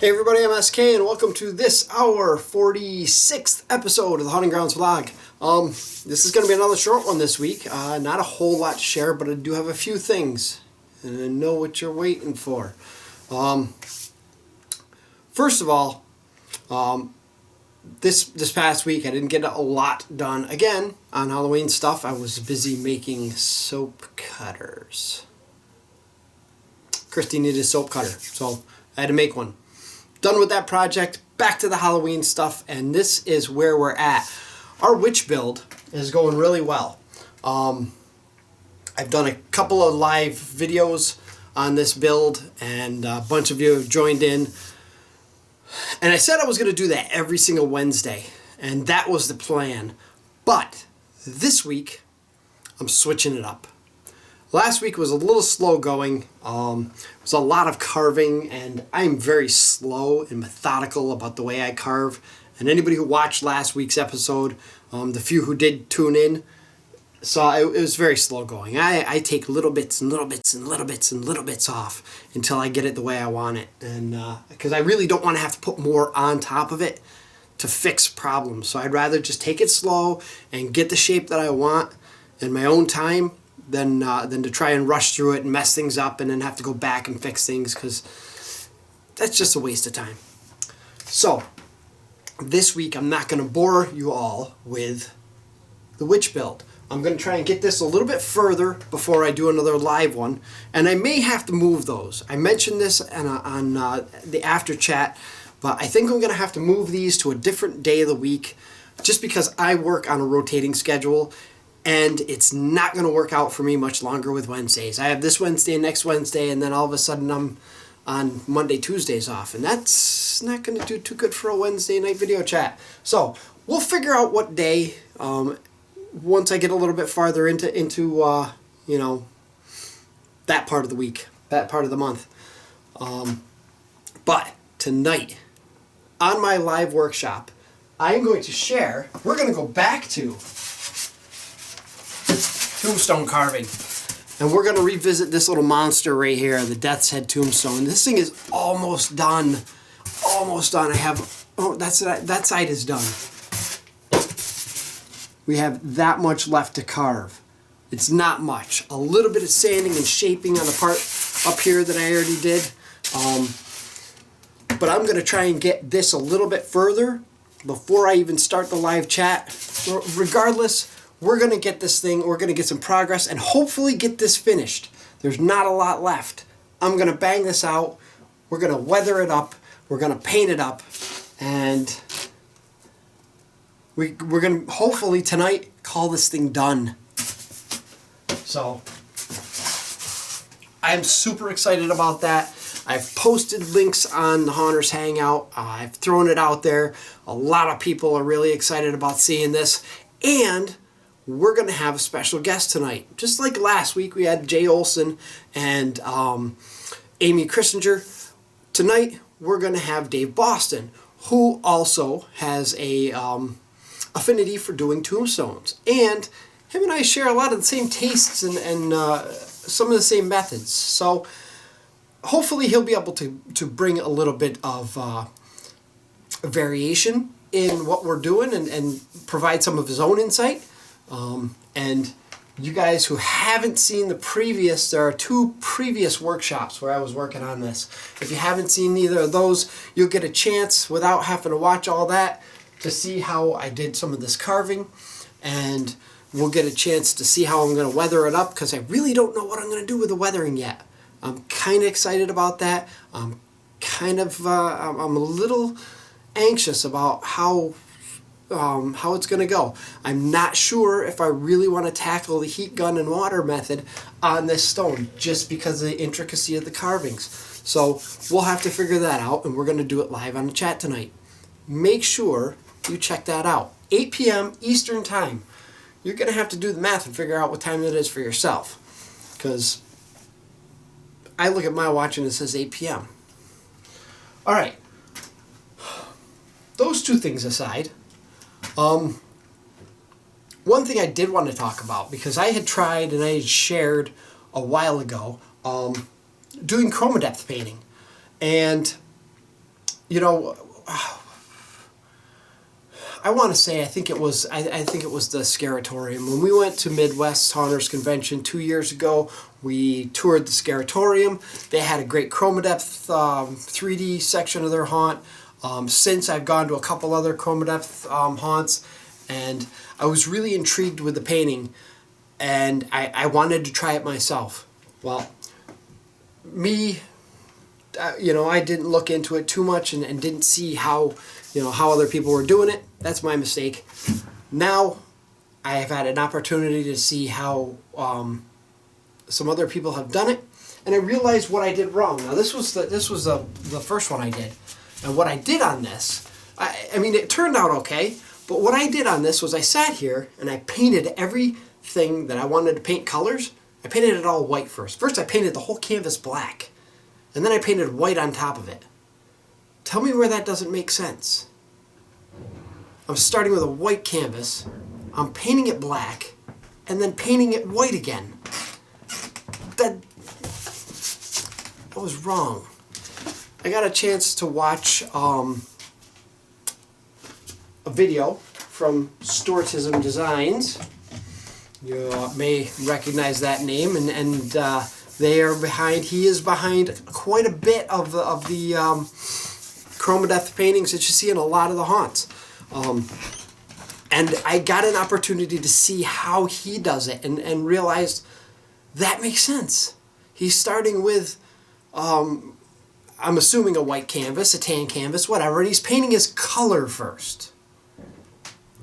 Hey everybody, I'm SK and welcome to this our 46th episode of the Hunting Grounds vlog. This is going to be another short one this week. Not a whole lot to share, but I do have a few things and I know what you're waiting for. First of all, this past week I didn't get a lot done. Again, on Halloween stuff, I was busy making soap cutters. Christy needed a soap cutter, so I had to make one. Done with that project, back to the Halloween stuff, and this is where we're at. Our witch build is going really well. I've done a couple of live videos on this build, and a bunch of you have joined in. And I said I was going to do that every single Wednesday, and that was the plan. But this week, I'm switching it up. Last week was a little slow going. It was a lot of carving, and I'm very slow and methodical about the way I carve. And anybody who watched last week's episode, the few who did tune in, saw it was very slow going. I take little bits and little bits and little bits and little bits off until I get it the way I want it. And because I really don't want to have to put more on top of it to fix problems. So I'd rather just take it slow and get the shape that I want in my own time than to try and rush through it and mess things up and then have to go back and fix things, because that's just a waste of time. So this week I'm not going to bore you all with the witch build. I'm going to try and get this a little bit further before I do another live one, and I may have to move those. I mentioned this on the after chat, but I think I'm going to have to move these to a different day of the week just because I work on a rotating schedule. And it's not going to work out for me much longer with Wednesdays. I have this Wednesday and next Wednesday, and then all of a sudden I'm on Monday, Tuesdays off. And that's not going to do too good for a Wednesday night video chat. So we'll figure out what day once I get a little bit farther into you know, that part of the week, that part of the month. But tonight, on my live workshop, I'm going to share, we're going to go back to tombstone carving, and we're going to revisit this little monster right here, the Death's Head tombstone. This thing is almost done. I have, that side is done. We have that much left to carve. It's not much. A little bit of sanding and shaping on the part up here that I already did, but I'm going to try and get this a little bit further before I even start the live chat. Regardless, we're going to get this thing, we're going to get some progress and hopefully get this finished. There's not a lot left. I'm going to bang this out. We're going to weather it up. We're going to paint it up. And we're going to hopefully tonight call this thing done. So I'm super excited about that. I've posted links on the Haunters Hangout. I've thrown it out there. A lot of people are really excited about seeing this. And we're going to have a special guest tonight. Just like last week, we had Jay Olson and Amy Christinger. Tonight, we're going to have Dave Boston, who also has a affinity for doing tombstones. And him and I share a lot of the same tastes and some of the same methods. So hopefully he'll be able to bring a little bit of variation in what we're doing and provide some of his own insight. And you guys who haven't seen the previous, there are 2 previous workshops where I was working on this. If you haven't seen either of those, you'll get a chance without having to watch all that to see how I did some of this carving. And we'll get a chance to see how I'm going to weather it up, because I really don't know what I'm going to do with the weathering yet. I'm kind of excited about that. I'm a little anxious about how it's going to go. I'm not sure if I really want to tackle the heat gun and water method on this stone just because of the intricacy of the carvings. So we'll have to figure that out, and we're going to do it live on the chat tonight. Make sure you check that out. 8 p.m. Eastern Time. You're going to have to do the math and figure out what time it is for yourself, because I look at my watch and it says 8 p.m. All right. Those 2 things aside, one thing I did want to talk about, because I had tried and I had shared a while ago doing ChromaDepth painting, and you know, I want to say I think it was the Scaratorium. When we went to Midwest Haunters Convention 2 years ago, we toured the Scaratorium. They had a great ChromaDepth 3D section of their haunt. Since I've gone to a couple other ChromaDepth haunts, and I was really intrigued with the painting, and I wanted to try it myself. Well, me, you know, I didn't look into it too much and didn't see how, you know, how other people were doing it. That's my mistake. Now I have had an opportunity to see how some other people have done it, and I realized what I did wrong. Now this was the first one I did, and what I did on this, I mean, it turned out okay, but what I did on this was I sat here and I painted everything that I wanted to paint colors. I painted it all white first. First I painted the whole canvas black, and then I painted white on top of it. Tell me where that doesn't make sense. I'm starting with a white canvas, I'm painting it black, and then painting it white again. That was wrong. I got a chance to watch a video from Stortism Designs. You may recognize that name, and they are behind. He is behind quite a bit of the ChromaDepth paintings that you see in a lot of the haunts. And I got an opportunity to see how he does it, and realized that makes sense. He's starting with, I'm assuming a white canvas, a tan canvas, whatever, and he's painting his color first.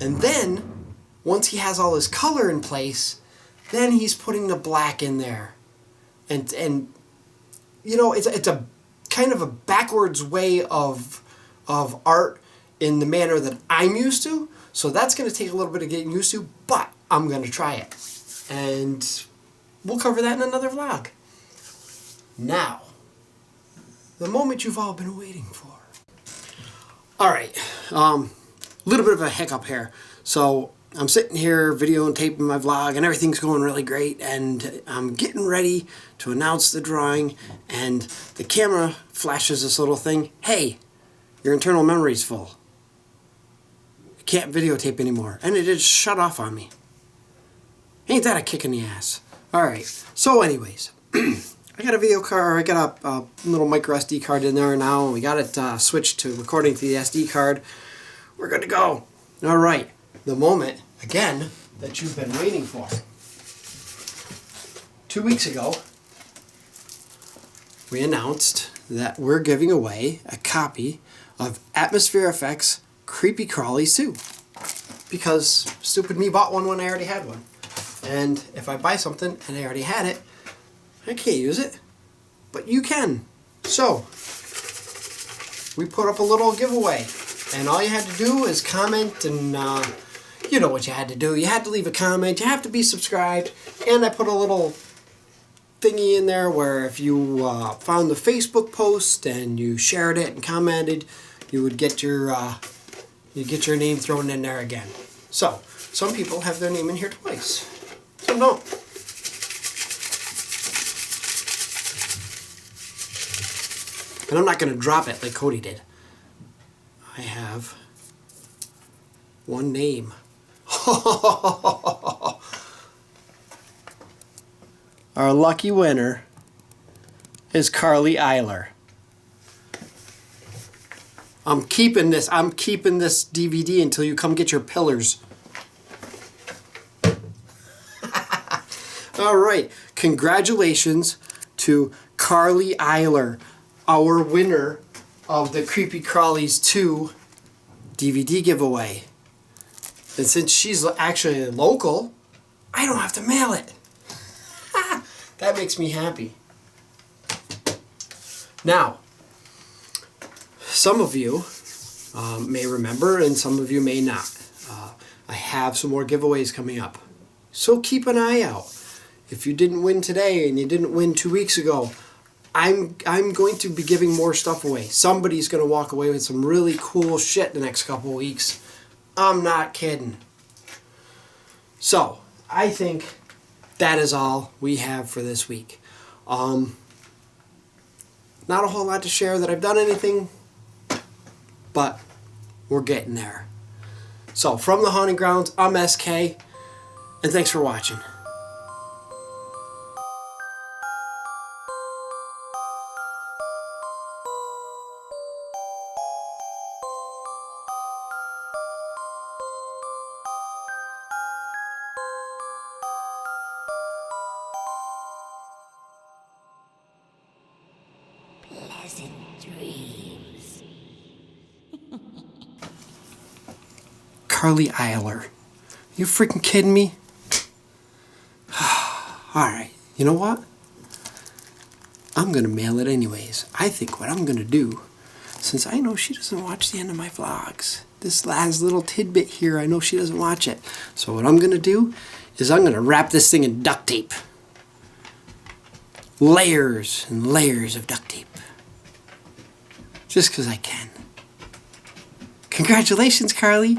And then, once he has all his color in place, then he's putting the black in there. And you know, it's a kind of a backwards way of art in the manner that I'm used to. So that's going to take a little bit of getting used to, but I'm going to try it. And we'll cover that in another vlog. Now, the moment you've all been waiting for. Alright, little bit of a hiccup here. So I'm sitting here video and taping my vlog, and everything's going really great, and I'm getting ready to announce the drawing, and the camera flashes this little thing. Hey, your internal memory's full. You can't videotape anymore. And it just shut off on me. Ain't that a kick in the ass? Alright, so anyways, I got a video card, I got a little micro SD card in there now, and we got it switched to recording to the SD card. We're good to go. Alright, the moment, again, that you've been waiting for. 2 weeks ago, we announced that we're giving away a copy of Atmosphere Effects Creepy Crawlies 2. Because stupid me bought one when I already had one. And if I buy something and I already had it, I can't use it. But you can. So, we put up a little giveaway. And all you had to do is comment, and you know what you had to do. You had to leave a comment, you have to be subscribed, and I put a little thingy in there where if you found the Facebook post and you shared it and commented, you would get your name thrown in there again. So, some people have their name in here twice. Some don't. And I'm not going to drop it like Cody did. I have one name. Our lucky winner is Carly Eiler. I'm keeping this DVD until you come get your pillars. All right, congratulations to Carly Eiler, our winner of the Creepy Crawlies 2 DVD giveaway. And since she's actually local, I don't have to mail it. That makes me happy. Now, some of you may remember and some of you may not. I have some more giveaways coming up. So keep an eye out. If you didn't win today and you didn't win 2 weeks ago, I'm going to be giving more stuff away. Somebody's going to walk away with some really cool shit the next couple of weeks. I'm not kidding. So, I think that is all we have for this week. Not a whole lot to share that I've done anything but we're getting there. So from the Haunting Grounds, I'm SK, and thanks for watching. Pleasant dreams. Carly Eiler. You freaking kidding me? Alright, you know what? I'm gonna mail it anyways. I think what I'm gonna do, since I know she doesn't watch the end of my vlogs, this last little tidbit here, I know she doesn't watch it. So what I'm gonna do is I'm gonna wrap this thing in duct tape. Layers and layers of duct tape. Just because I can. Congratulations, Carly.